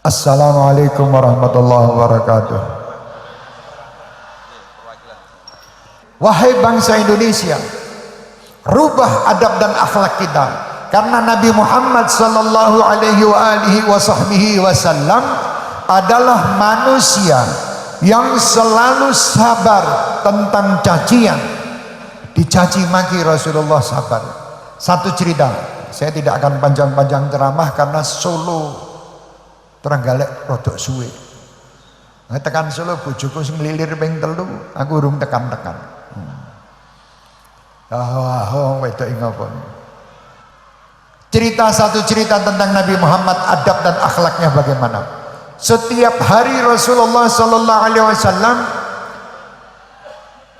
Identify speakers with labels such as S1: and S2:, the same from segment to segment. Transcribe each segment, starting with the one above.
S1: Assalamualaikum warahmatullahi wabarakatuh. Wahai bangsa Indonesia, rubah adab dan akhlak kita, karena Nabi Muhammad sallallahu alaihi wasallam adalah manusia yang selalu sabar tentang cacian. Dicaci maki Rasulullah sabar. Satu cerita, saya tidak akan panjang-panjang ceramah karena Solo Trenggalek rodok suwe. Tekan Solo bojoku sing lilir ping 3, aku urung tekan-tekan. Wedok ngopo. Satu cerita tentang Nabi Muhammad, adab dan akhlaknya bagaimana. Setiap hari Rasulullah sallallahu alaihi wasallam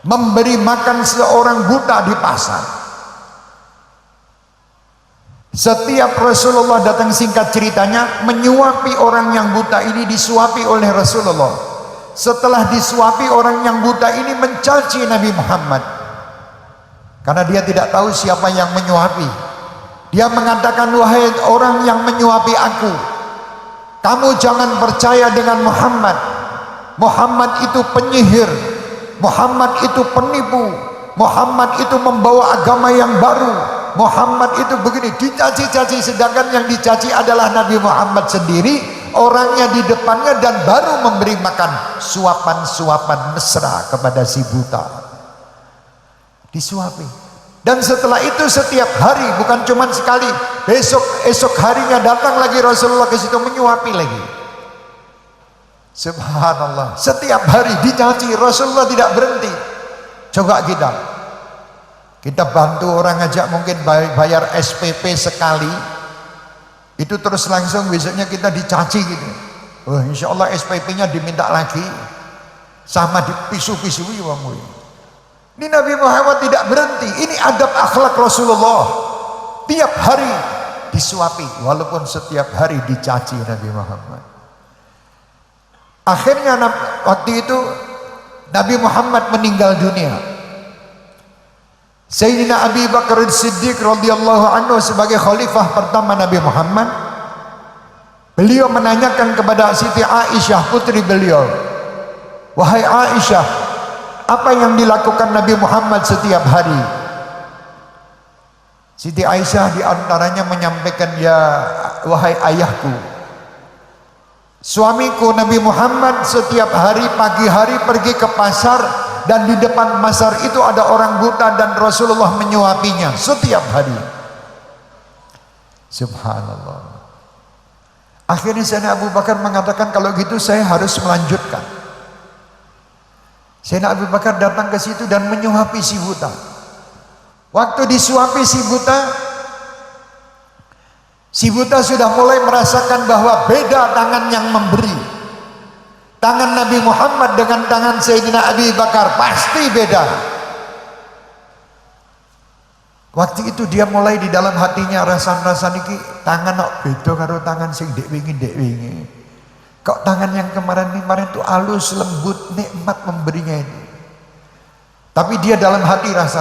S1: memberi makan seorang buta di pasar. Setiap Rasulullah datang, singkat ceritanya, menyuapi orang yang buta ini, disuapi oleh Rasulullah. Setelah disuapi, orang yang buta ini mencaci Nabi Muhammad karena dia tidak tahu siapa yang menyuapi. Dia mengatakan, wahai orang yang menyuapi aku, kamu jangan percaya dengan Muhammad. Muhammad itu penyihir, Muhammad itu penipu, Muhammad itu membawa agama yang baru, Muhammad itu begini. Dicaci-caci, sedangkan yang dicaci adalah Nabi Muhammad sendiri, orangnya di depannya, dan baru memberi makan suapan-suapan mesra kepada si buta. Disuapi. Dan setelah itu setiap hari, bukan cuma sekali, esok harinya datang lagi Rasulullah ke situ menyuapi lagi. Subhanallah, setiap hari dicaci, Rasulullah tidak berhenti. Coba kita bantu orang aja, mungkin bayar SPP sekali, itu terus langsung besoknya kita dicaci gitu. Oh, insya Allah SPP-nya diminta lagi, sama dipisu-pisui wong. Ini Nabi Muhammad tidak berhenti. Ini adab akhlak Rasulullah. Tiap hari disuapi, walaupun setiap hari dicaci Nabi Muhammad. Akhirnya waktu itu Nabi Muhammad meninggal dunia. Sayyidina Abi Bakar Siddiq radhiyallahu anhu sebagai khalifah pertama Nabi Muhammad, beliau menanyakan kepada Siti Aisyah, putri beliau, wahai Aisyah, apa yang dilakukan Nabi Muhammad setiap hari? Siti Aisyah diantaranya menyampaikan, ya wahai ayahku, suamiku Nabi Muhammad setiap hari pagi hari pergi ke pasar, dan di depan pasar itu ada orang buta dan Rasulullah menyuapinya setiap hari. Subhanallah. Akhirnya Sayyidina Abu Bakar mengatakan, kalau gitu saya harus melanjutkan. Sayyidina Abu Bakar datang ke situ dan menyuapi si buta. Waktu disuapi si buta sudah mulai merasakan bahwa beda tangan yang memberi. Tangan Nabi Muhammad dengan tangan Sayyidina Abi Bakar pasti beda. Waktu itu dia mulai di dalam hatinya rasa niki tangan kok beda karo tangan sing dek wingi. Kok tangan yang kemarin itu halus, lembut, nikmat memberinya ini. Tapi dia dalam hati rasa.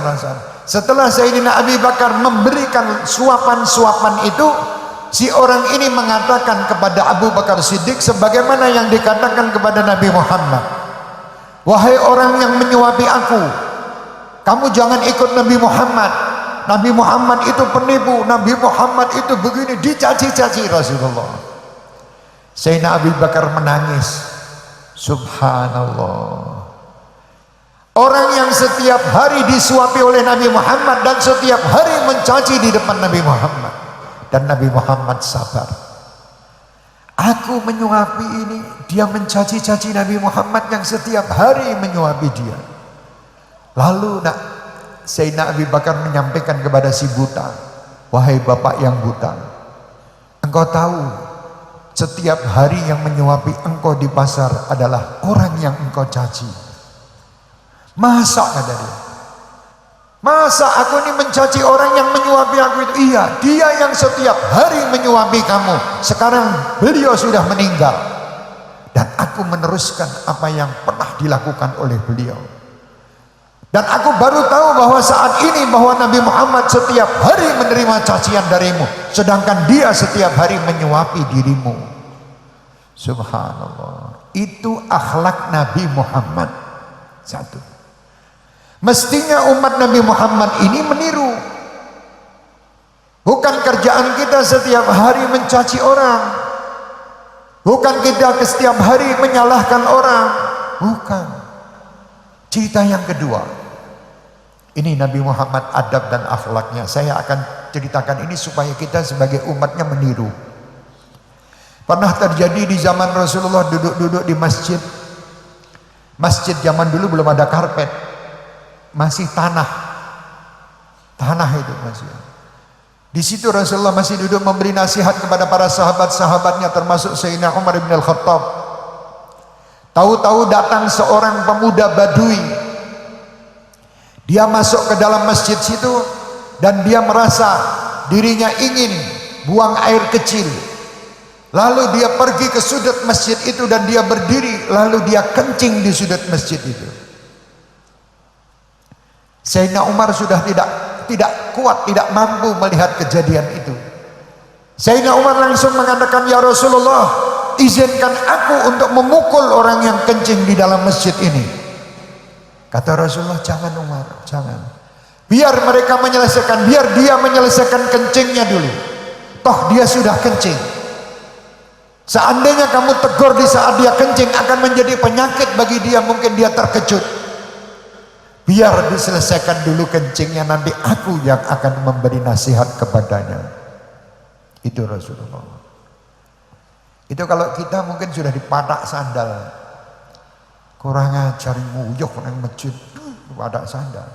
S1: Setelah Sayyidina Abi Bakar memberikan suapan-suapan itu, si orang ini mengatakan kepada Abu Bakar Siddiq sebagaimana yang dikatakan kepada Nabi Muhammad, wahai orang yang menyuapi aku, kamu jangan ikut Nabi Muhammad. Nabi Muhammad itu penipu, Nabi Muhammad itu begini, dicaci-caci Rasulullah. Sayyidina Abu Bakar menangis. Subhanallah. Orang yang setiap hari disuapi oleh Nabi Muhammad dan setiap hari mencaci di depan Nabi Muhammad, dan Nabi Muhammad sabar. Aku menyuapi ini, dia mencaci-caci Nabi Muhammad yang setiap hari menyuapi dia. Lalu Sayyidina Abi Bakar menyampaikan kepada si buta, wahai bapak yang buta, engkau tahu setiap hari yang menyuapi engkau di pasar adalah orang yang engkau caci. Masa, kata dia, masa aku ini mencaci orang yang menyuapi aku itu? Iya, dia yang setiap hari menyuapi kamu. Sekarang beliau sudah meninggal, dan aku meneruskan apa yang pernah dilakukan oleh beliau. Dan aku baru tahu bahwa saat ini bahwa Nabi Muhammad setiap hari menerima cacian darimu, sedangkan dia setiap hari menyuapi dirimu. Subhanallah. Itu akhlak Nabi Muhammad. Satu. Mestinya umat Nabi Muhammad ini meniru. Bukan kerjaan kita setiap hari mencaci orang. Bukan kita setiap hari menyalahkan orang. Bukan. Cerita yang kedua. Ini Nabi Muhammad adab dan akhlaknya. Saya akan ceritakan ini supaya kita sebagai umatnya meniru. Pernah terjadi di zaman Rasulullah duduk-duduk di masjid. Masjid zaman dulu belum ada karpet. Masih tanah. Tanah itu masih. Di situ Rasulullah masih duduk memberi nasihat kepada para sahabat-sahabatnya termasuk Sayyidina Umar bin Al-Khattab. Tahu-tahu datang seorang pemuda Badui. Dia masuk ke dalam masjid situ dan dia merasa dirinya ingin buang air kecil. Lalu dia pergi ke sudut masjid itu dan dia berdiri, lalu dia kencing di sudut masjid itu. Sayyidina Umar sudah tidak kuat, tidak mampu melihat kejadian itu. Sayyidina Umar langsung mengatakan, "Ya Rasulullah, izinkan aku untuk memukul orang yang kencing di dalam masjid ini." Kata Rasulullah, "Jangan Umar, jangan. Biar mereka menyelesaikan, biar dia menyelesaikan kencingnya dulu. Toh dia sudah kencing. Seandainya kamu tegur di saat dia kencing akan menjadi penyakit bagi dia, mungkin dia terkejut. Biar diselesaikan dulu kencingnya, nanti aku yang akan memberi nasihat kepadanya." Itu Rasulullah. Itu kalau kita mungkin sudah dipadak sandal. Kurang ajar nguyuh nang masjid, padak sandal.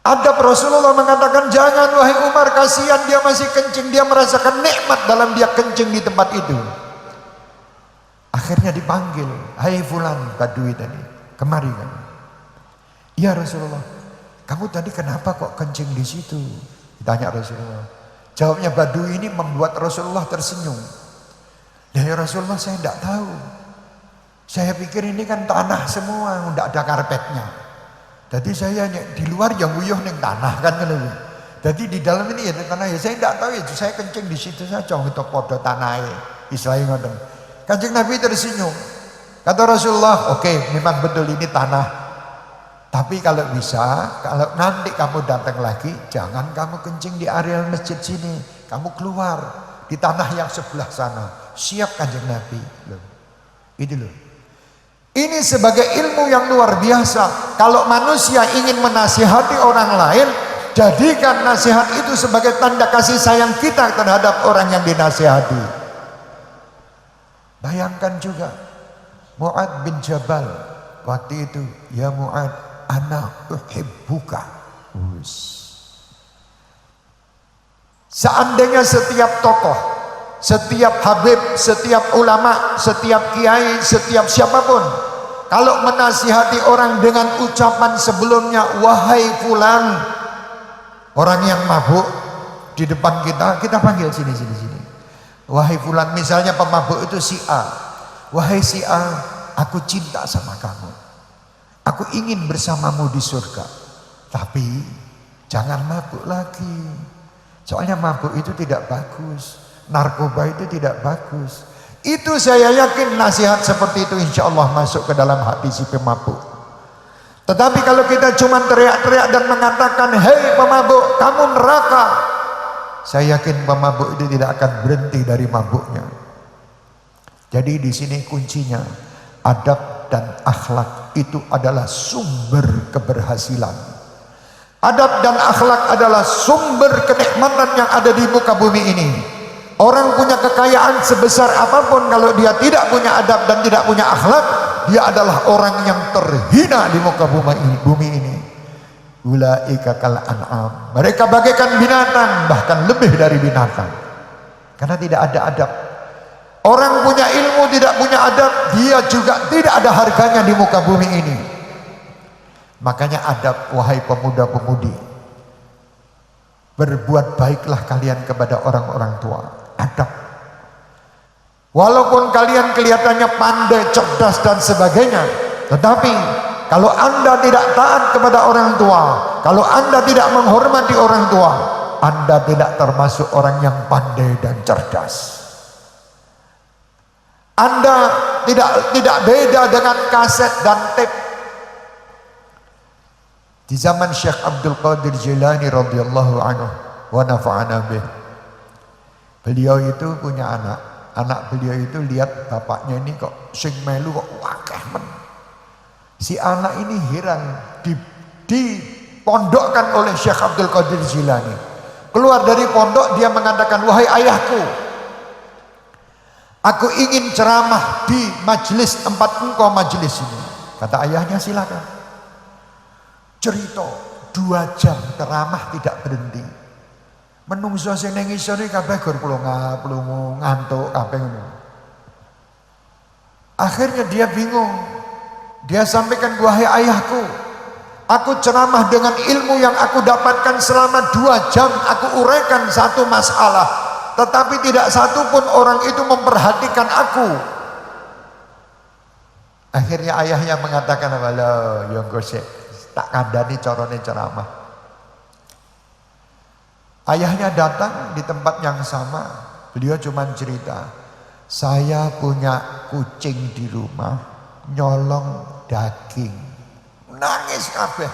S1: Adab Rasulullah mengatakan, "Jangan wahai Umar, kasihan dia masih kencing, dia merasakan nikmat dalam dia kencing di tempat itu." Akhirnya dipanggil, "Hai fulan Badui tadi, kemari kan." "Ya Rasulullah, kamu tadi kenapa kok kencing di situ?" Ditanya Rasulullah. Jawabnya Badui ini membuat Rasulullah tersenyum. "Ya Rasulullah, saya tidak tahu. Saya pikir ini kan tanah semua, tidak ada karpetnya. Jadi saya di luar yang nguyuh ning tanah kan gitu. Jadi di dalam ini ya tanah ya saya tidak tahu ya, saya kencing di situ saja itu podo tanah istilahnya ngoten." Kanjeng Nabi tersenyum. Kata Rasulullah, "Oke, memang betul ini tanah. Tapi kalau bisa, kalau nanti kamu datang lagi, jangan kamu kencing di area masjid sini. Kamu keluar di tanah yang sebelah sana." Siap Kanjeng Nabi. Loh. Itu loh. Ini sebagai ilmu yang luar biasa. Kalau manusia ingin menasihati orang lain, jadikan nasihat itu sebagai tanda kasih sayang kita terhadap orang yang dinasihati. Bayangkan juga Mu'ad bin Jabal waktu itu, "Ya Mu'ad, ana uhibbuka." Seandainya setiap tokoh, setiap habib, setiap ulama, setiap kiai, setiap siapapun, kalau menasihati orang dengan ucapan sebelumnya, "Wahai fulan," orang yang mabuk di depan kita panggil sini. "Wahai fulan," misalnya pemabuk itu si A. "Wahai si A, aku cinta sama kamu. Aku ingin bersamamu di surga. Tapi jangan mabuk lagi. Soalnya mabuk itu tidak bagus. Narkoba itu tidak bagus." Itu saya yakin nasihat seperti itu insya Allah masuk ke dalam hati si pemabuk. Tetapi kalau kita cuma teriak-teriak dan mengatakan, "Hei pemabuk, kamu neraka," saya yakin pemabuk itu tidak akan berhenti dari mabuknya. Jadi di sini kuncinya, adab dan akhlak itu adalah sumber keberhasilan. Adab dan akhlak adalah sumber kenikmatan yang ada di muka bumi ini. Orang punya kekayaan sebesar apapun, kalau dia tidak punya adab dan tidak punya akhlak, dia adalah orang yang terhina di muka bumi ini. Ulaika kal an'am. Mereka bagaikan binatang, bahkan lebih dari binatang. Karena tidak ada adab. Orang punya ilmu tidak punya adab, dia juga tidak ada harganya di muka bumi ini. Makanya adab, wahai pemuda-pemudi. Berbuat baiklah kalian kepada orang-orang tua. Adab. Walaupun kalian kelihatannya pandai, cerdas dan sebagainya, tetapi kalau Anda tidak taat kepada orang tua, kalau Anda tidak menghormati orang tua, Anda tidak termasuk orang yang pandai dan cerdas. Anda tidak beda dengan kaset dan tape. Di zaman Syekh Abdul Qadir Jilani radhiyallahu anhu wa nafa'ana bih. Beliau itu punya anak. Anak beliau itu lihat bapaknya ini kok sing melu kok wakeh men. Si anak ini heran, dipondokkan oleh Syekh Abdul Qadir Jilani. Keluar dari pondok dia mengatakan, wahai ayahku, aku ingin ceramah di majelis tempat engkau majelis ini. Kata ayahnya, silakan. Cerita 2 jam ceramah tidak berhenti. Menungso sing ning isor iki kabeh gur plunga ngantuk kabeh ngono. Akhirnya dia bingung. Dia sampaikan, wahai ayahku, aku ceramah dengan ilmu yang aku dapatkan selama 2 jam, aku uraikan satu masalah, tetapi tidak satu pun orang itu memperhatikan aku. Akhirnya ayahnya mengatakan, "Walah, yo gosek, tak kandani carane ceramah." Ayahnya datang di tempat yang sama. Beliau cuma cerita, saya punya kucing di rumah, nyolong daging. Nangis kabeh.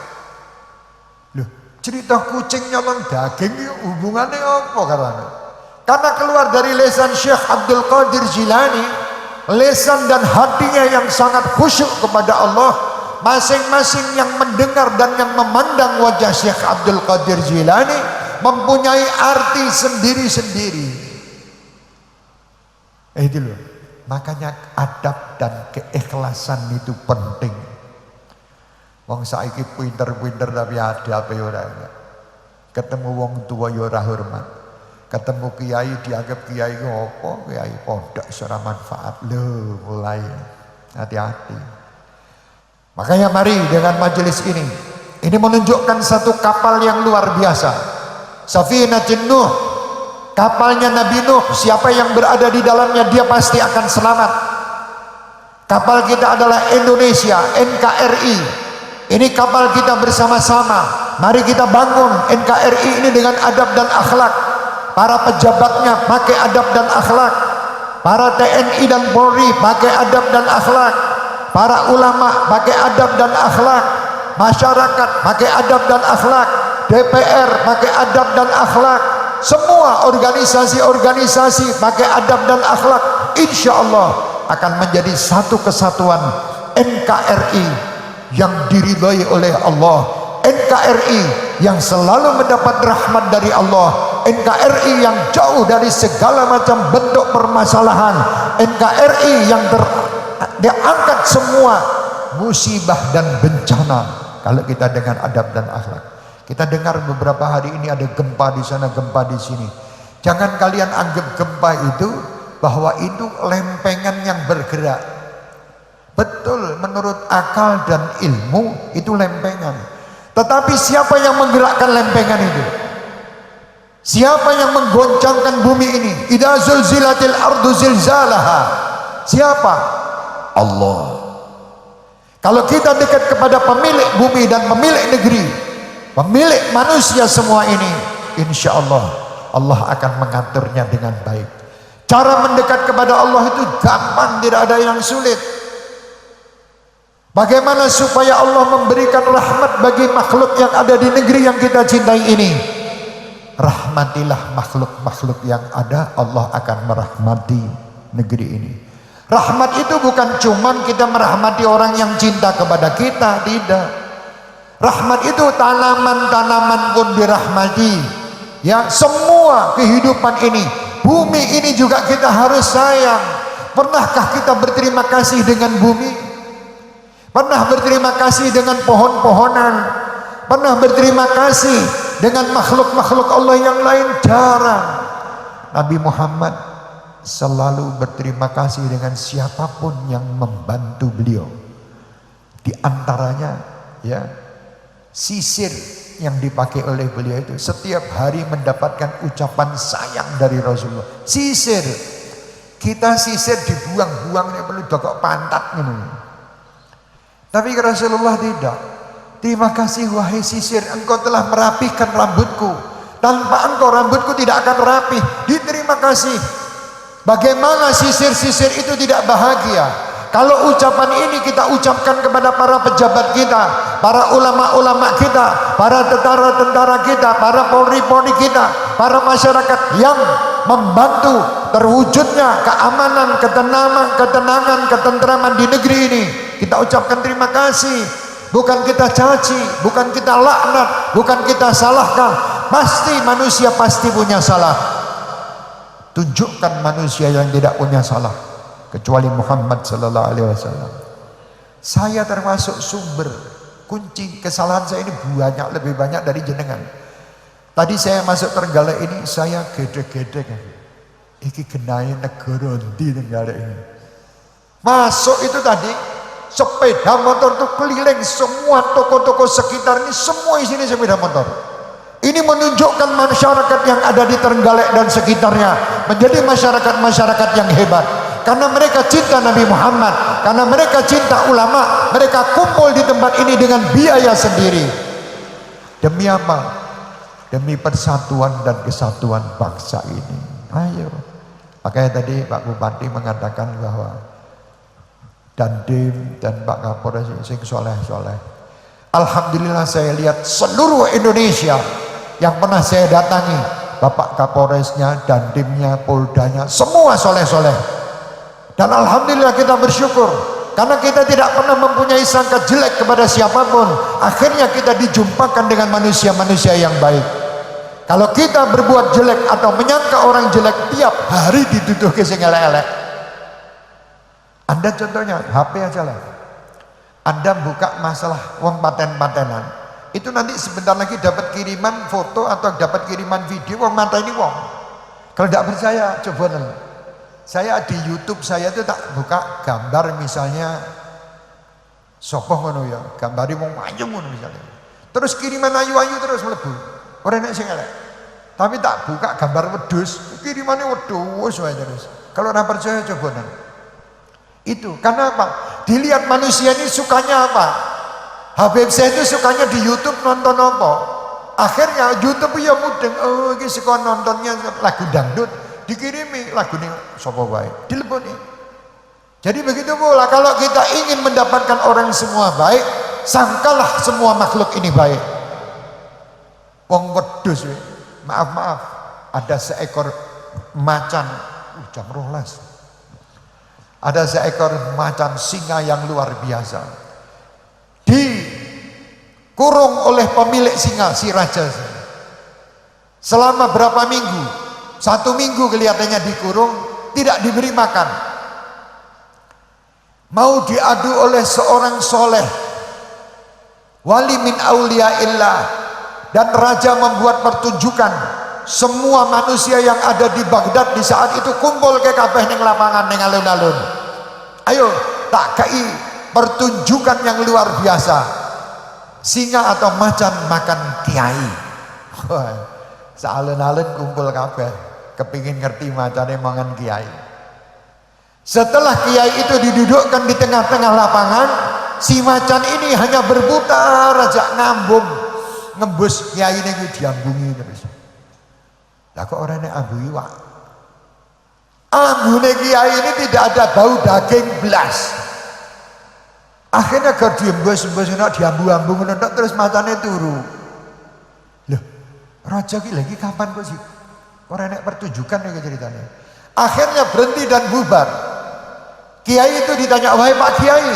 S1: Loh, cerita kucing nyolong daging hubungannya apa karena? Karena keluar dari lisan Syekh Abdul Qadir Jilani, lisan dan hatinya yang sangat khusyuk kepada Allah. Masing-masing yang mendengar dan yang memandang wajah Syekh Abdul Qadir Jilani mempunyai arti sendiri-sendiri. Itu loh. Makanya adab dan keikhlasan itu penting. Wong saiki pinter-pinter tapi adab ya ora. Ketemu wong tua ya ora hormat. Ketemu kiai dianggap kiai apa? Kiai pondok ora manfaat. Loh, mulai hati-hati. Makanya mari dengan majelis ini menunjukkan satu kapal yang luar biasa. Safinatun Nuh, kapalnya Nabi Nuh. Siapa yang berada di dalamnya dia pasti akan selamat. Kapal kita adalah Indonesia, NKRI. Ini kapal kita bersama-sama. Mari kita bangun NKRI ini dengan adab dan akhlak. Para pejabatnya pakai adab dan akhlak. Para TNI dan Polri pakai adab dan akhlak. Para ulama pakai adab dan akhlak. Masyarakat pakai adab dan akhlak. DPR pakai adab dan akhlak. Semua organisasi-organisasi pakai adab dan akhlak. Insya Allah akan menjadi satu kesatuan NKRI yang diridhai oleh Allah. NKRI yang selalu mendapat rahmat dari Allah. NKRI yang jauh dari segala macam bentuk permasalahan. NKRI yang diangkat semua musibah dan bencana kalau kita dengan adab dan akhlak. Kita dengar beberapa hari ini ada gempa di sana, gempa di sini. Jangan kalian anggap gempa itu bahwa itu lempengan yang bergerak. Betul, menurut akal dan ilmu itu lempengan. Tetapi siapa yang menggerakkan lempengan itu? Siapa yang menggoncangkan bumi ini? Idza zulzilatil ardu zilzalaha. Siapa? Allah. Kalau kita dekat kepada pemilik bumi dan pemilik negeri, pemilik manusia semua ini, insya Allah Allah akan mengaturnya dengan baik. Cara mendekat kepada Allah itu gampang, tidak ada yang sulit. Bagaimana supaya Allah memberikan rahmat bagi makhluk yang ada di negeri yang kita cintai ini? Rahmatilah makhluk-makhluk yang ada, Allah akan merahmati negeri ini. Rahmat itu bukan cuman kita merahmati orang yang cinta kepada kita, tidak. Rahmat itu tanaman-tanaman pun dirahmati. Ya, semua kehidupan ini, bumi ini juga kita harus sayang. Pernahkah kita berterima kasih dengan bumi? Pernah berterima kasih dengan pohon-pohonan? Pernah berterima kasih dengan makhluk-makhluk Allah yang lain? Jarang. Nabi Muhammad selalu berterima kasih dengan siapapun yang membantu beliau. Di antaranya ya, sisir yang dipakai oleh beliau itu setiap hari mendapatkan ucapan sayang dari Rasulullah. Sisir, kita sisir dibuang-buang perlu dokok pantat gitu. Tapi Rasulullah tidak. Terima kasih wahai sisir, engkau telah merapihkan rambutku. Tanpa engkau rambutku tidak akan rapi. Diterima kasih. Bagaimana sisir-sisir itu tidak bahagia? Kalau ucapan ini kita ucapkan kepada para pejabat kita, para ulama-ulama kita, para tentara-tentara kita, para polri-polri kita, para masyarakat yang membantu terwujudnya keamanan, ketenangan, ketentraman di negeri ini, kita ucapkan terima kasih. Bukan kita caci, bukan kita laknat, bukan kita salahkan. Pasti manusia pasti punya salah. Tunjukkan manusia yang tidak punya salah kecuali Muhammad sallallahu alaihi wasallam. Saya termasuk sumber kunci kesalahan saya ini banyak, lebih banyak dari jenengan. Tadi saya masuk Trenggalek ini saya gede-gede kan. Iki genahe negara ndi Trenggalek ini. Masuk itu tadi sepeda motor tuh keliling semua toko-toko sekitar ini, semua isinya sepeda motor. Ini menunjukkan masyarakat yang ada di Trenggalek dan sekitarnya menjadi masyarakat-masyarakat yang hebat. Karena mereka cinta Nabi Muhammad, karena mereka cinta ulama, mereka kumpul di tempat ini dengan biaya sendiri. Demi apa? Demi persatuan dan kesatuan bangsa ini. Ayo. Makanya tadi Pak Bupati mengatakan bahwa Dandim dan Pak Kapolres sing soleh-soleh. Alhamdulillah saya lihat seluruh Indonesia yang pernah saya datangi, Bapak Kapolresnya, Dandimnya, Poldanya, semua soleh-soleh. Dan alhamdulillah kita bersyukur karena kita tidak pernah mempunyai sangka jelek kepada siapapun. Akhirnya kita dijumpakan dengan manusia-manusia yang baik. Kalau kita berbuat jelek atau menyangka orang jelek, tiap hari dituduh ke sing elek-elek. Anda contohnya HP aja lah. Anda buka masalah uang paten-patenan, itu nanti sebentar lagi dapat kiriman foto atau dapat kiriman video uang mata ini uang. Kalau tidak percaya coba nanti. Saya di YouTube saya itu tak buka gambar misalnya sopoh ngono ya, gambari wong ayu ngono misalnya. Terus kiriman ayu-ayu terus mlebu. Ora nek sing elek. Tapi tak buka gambar wedhus, kirimane wedhus wae terus. Kalau ora percaya coba nanti. Itu karena apa? Dilihat manusia ini sukanya apa? Habib saya itu sukanya di YouTube nonton apa? Akhirnya YouTube ya mudeng, oh iki suka nontonnya lagu dangdut, dikirimi lagu ini sapa wae, dileboni. Jadi begitu pula kalau kita ingin mendapatkan orang semua baik, sangkalah semua makhluk ini baik. Wong wedhus we. Maaf, ada seekor macan, jam 12. Ada seekor macan singa yang luar biasa. Dikurung oleh pemilik singa, si raja. Selama berapa minggu? 1 minggu kelihatannya dikurung, tidak diberi makan. Mau diadu oleh seorang soleh, wali min auliyaillah, dan raja membuat pertunjukan. Semua manusia yang ada di Baghdad di saat itu kumpul ke kabeh ning lapangan ning alun-alun. Ayo tak kei pertunjukan yang luar biasa. Singa atau macan makan kiai. Sealun-alun kumpul kabeh kepingin ngerti macane mangan kiai. Setelah kiai itu didudukkan di tengah-tengah lapangan, si macan ini hanya berputar aja ngambung, ngembus kiai ini diambungi terus. Lah kok orangnya ambui wak? Ambune kiai ini tidak ada bau daging belas. Akhirnya kalau diembus-embus diambu-ambu terus matanya turu. Loh, raja ki lagi kapan kok sih? Orang nek pertunjukan ya ceritanya. Akhirnya berhenti dan bubar. Kiai itu ditanya, wahai Pak Kiai,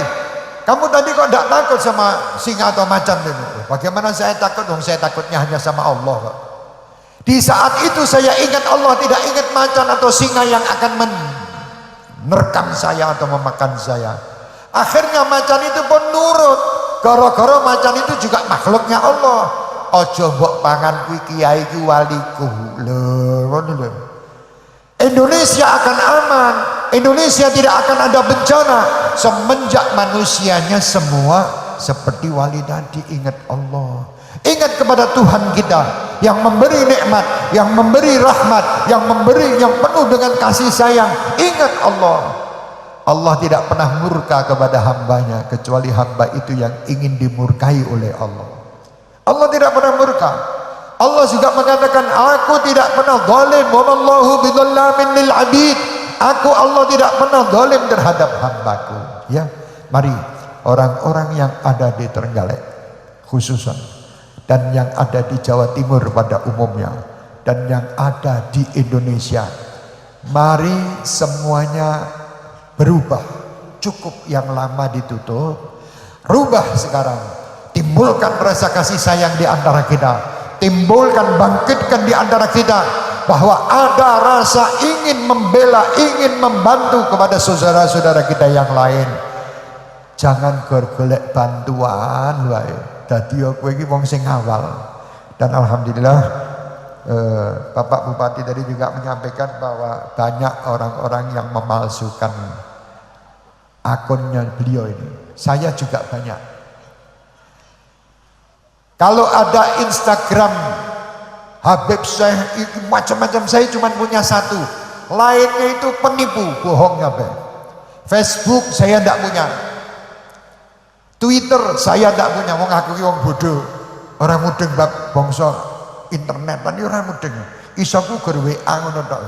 S1: kamu tadi kok tidak takut sama singa atau macan itu? Bagaimana saya takut? Dong saya takutnya hanya sama Allah kok. Di saat itu saya ingat Allah, tidak ingat macan atau singa yang akan menerkam saya atau memakan saya. Akhirnya macan itu pun nurut. Gara-gara macan itu juga makhluknya Allah. Ojo mbok pangan kuwi kiai ki waliku. Lho. Indonesia akan aman. Indonesia tidak akan ada bencana semenjak manusianya semua seperti wali tadi ingat Allah. Ingat kepada Tuhan kita yang memberi nikmat, yang memberi rahmat, yang memberi yang penuh dengan kasih sayang. Ingat Allah. Allah tidak pernah murka kepada hambanya kecuali hamba itu yang ingin dimurkai oleh Allah. Allah tidak pernah murka. Allah juga mengatakan, aku tidak pernah zalim, wallahu bidzallamin lil abid. aku Allah tidak pernah zalim terhadap hambaku. Ya, mari orang-orang yang ada di Trenggalek khususan, dan yang ada di Jawa Timur pada umumnya, dan yang ada di Indonesia, mari semuanya berubah. Cukup yang lama ditutup, rubah sekarang. Timbulkan rasa kasih sayang di antara kita, timbulkan, bangkitkan di antara kita bahwa ada rasa ingin membela, ingin membantu kepada saudara-saudara kita yang lain. Jangan golek bantuan wae. Dadi kowe iki wong sing awal. Dan alhamdulillah Bapak Bupati tadi juga menyampaikan bahwa banyak orang-orang yang memalsukan akunnya beliau ini. Saya juga banyak. Kalau ada Instagram Habib Syekh itu macam-macam, saya cuma punya satu. Lainnya itu penipu, bohong kabeh. Facebook saya tidak punya. Twitter saya tidak punya. Wong aku ki wong bodoh. Orang mudeng bab bangsa internet lan ora mudeng. Isoku gur WA ngono tok.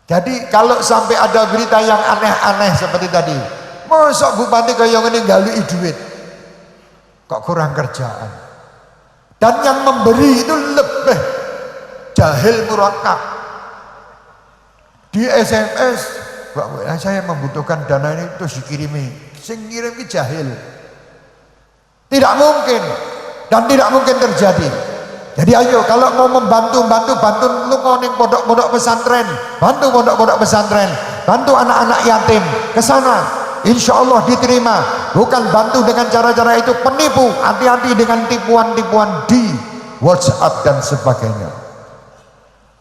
S1: Jadi kalau sampai ada berita yang aneh-aneh seperti tadi, mosok bupati kaya ngene nggaluki duit. Kok kurang kerjaan. Dan yang memberi itu lebih jahil murakkab. Di SMS, Pak, saya membutuhkan dana ini terus dikirimi. Sing ngirim ki jahil. Tidak mungkin dan tidak mungkin terjadi. Jadi ayo kalau mau bantu lu mau ning pondok-pondok pesantren, bantu pondok-pondok pesantren, bantu anak-anak yatim ke sana. Insya Allah diterima. Bukan bantu dengan cara-cara itu penipu. Hati-hati dengan tipuan-tipuan di WhatsApp dan sebagainya.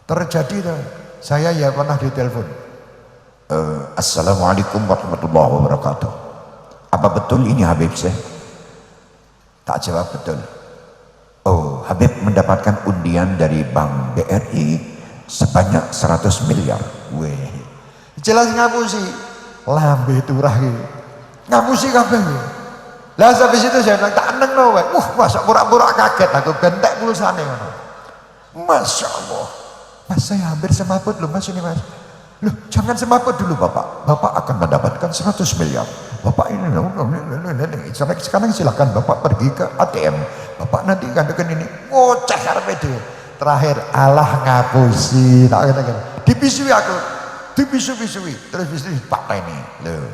S1: Terjadi tuh. Saya ya pernah ditelepon. Assalamualaikum warahmatullahi wabarakatuh. Apa betul ini Habib Syekh? Tak jawab betul. Oh, Habib mendapatkan undian dari Bank BRI sebanyak 100 miliar. Weh, jelas ngapusi. Lambe turah iki. Ngapusi kabeh. Lah habis itu saya bilang tak nengno wae. Masa pura-pura kaget aku bentek pulsane ngono. Masya Allah. Mas saya hampir semaput loh Mas ini Mas. Loh jangan semaput dulu Bapak. Bapak akan mendapatkan 100 miliar. Bapak ini sekarang silakan Bapak pergi ke ATM. Bapak nanti gandakan ini. Ngoceh karepe dhewe. Terakhir Allah ngapusi. Tak kata-kata. Dipisui aku. Dipisu-pisui terus bisnis Pak ini lho.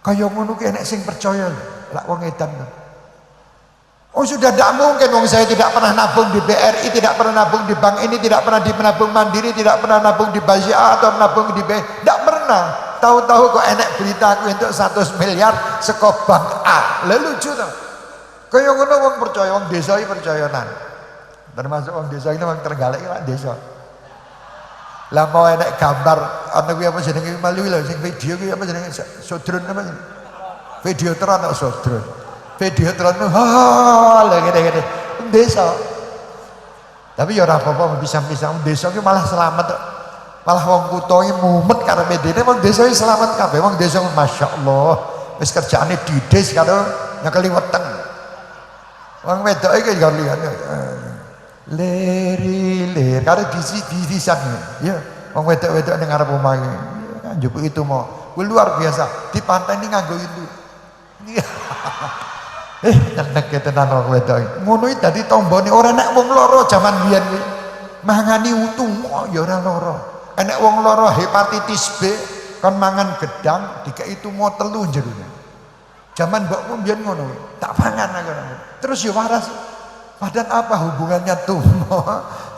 S1: Kaya ngono ki enek sing percaya lak wong edan. Oh sudah tidak mungkin wong saya tidak pernah nabung di BRI, tidak pernah nabung di bank ini, tidak pernah di menabung Mandiri, tidak pernah nabung di BCA atau nabung di B. Tidak pernah. Tahu-tahu kok enek berita aku untuk 100 miliar saka bank A. Lah lucu to. Kaya ngono wong percaya, wong desa iki percayanan. Termasuk wong desa ini wong Trenggalek iki desa. Lah mau enek gambar ana kuwi apa jenenge malu lho sing video kuwi apa jenenge sodron apa jenenge videotron atau sodron videotron ha lha ngene-ngene desa tapi ya ora apa-apa bisa-bisa desa ki malah selamat malah wong kutha iki mumet karo medene wong desa iki selamat kabeh wong desa masyaallah wis kerjaane dides karo nyekeli weteng wong wedok iki karo liyane leri karo disan ya wong wedok-wedok ning ngarep omah iki njupuk itu mau luar biasa di pantai ini nganggo itu nyenek tenan wong wedok ngono iki dadi tombone ora nek wong loro jaman biyen kuwi mangani utung ya ora loro enek wong loro hepatitis B kon mangan gedang dikek itu mau telu jerone jaman mbokmu biyen ngono tak pangan aku terus ya waras. Padahal apa hubungannya tumor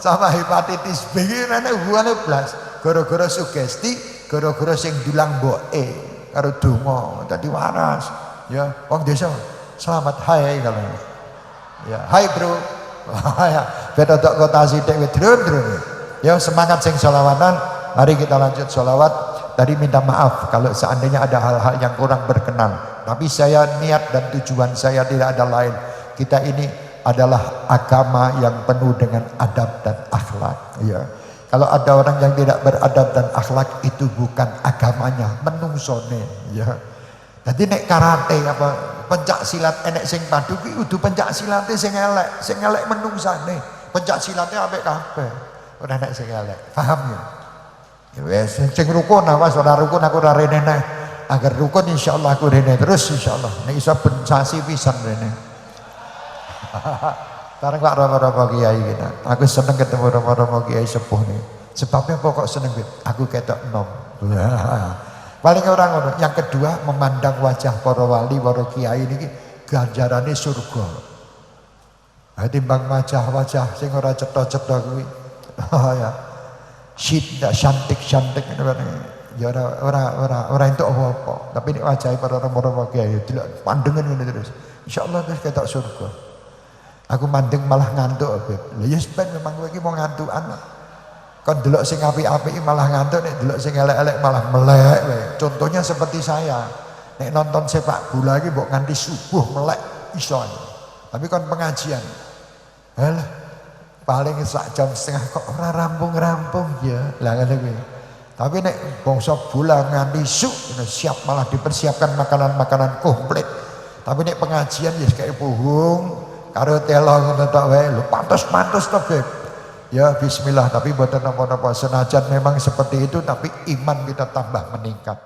S1: sama hepatitis B? Ini hubungannya blas. Gara-gara sugesti, gara-gara sing bilang boe, karo donga, tadi waras. Ya, wong desa selamat hai kalau. Ya, hai bro. Ya, beda tok kota sithik wis drun-drun. Ya, semangat sing sholawatan. Mari kita lanjut sholawat. Tadi minta maaf kalau seandainya ada hal-hal yang kurang berkenan. Tapi saya niat dan tujuan saya tidak ada lain. Kita ini adalah agama yang penuh dengan adab dan akhlak ya. Kalau ada orang yang tidak beradab dan akhlak itu bukan agamanya, menungsone ya. Jadi nek karate apa pencak silat enek sing padu ki kudu pencak silate sing elek menungsane. Pencak silate ambek kabeh. Ora enek sing elek. Paham ya? Ya wes sing rukun awas ora rukun aku ora rene neh. Agar rukun insyaallah aku rene terus insyaallah. Nek iso ben sasi pisan rene. Bareng Pak Romo-romo kiai kita. Aku seneng ketemu Romo-romo kiai sepuh nih. Sebabnya pokok seneng aku ketok enom. Paling orang ngono. Yang kedua memandang wajah para wali, para kiai ini ganjarane surga. Timbang wajah-wajah sing ora cetha-cetha kuwi. Ya. Cantik-cantik ya ora entuk apa-apa. Tapi nek wajahe para romo-romo kiai delok pandengan ngene terus. Insyaallah terus ketok surga. Aku mandeng malah ngantuk, Beb. Lah ya ben memang kowe iki mau ngantukan. Kon delok sing apik-apik malah ngantuk, nek delok sing elek-elek malah melek wae. Contohnya seperti saya. Nek nonton sepak bola iki mbok nganti subuh melek iso. Tapi kon pengajian. Halah paling sak jam setengah kok ora rampung-rampung ya. Lah ngene kuwi. Tapi nek bangsa bola nganti suk siap malah dipersiapkan makanan-makanan komplit. Tapi nek pengajian ya kayak bohong karo telo ngono tok wae. Lho pantes-pantes to, Beb. Ya bismillah tapi mboten napa-napa senajan memang seperti itu tapi iman kita tambah meningkat.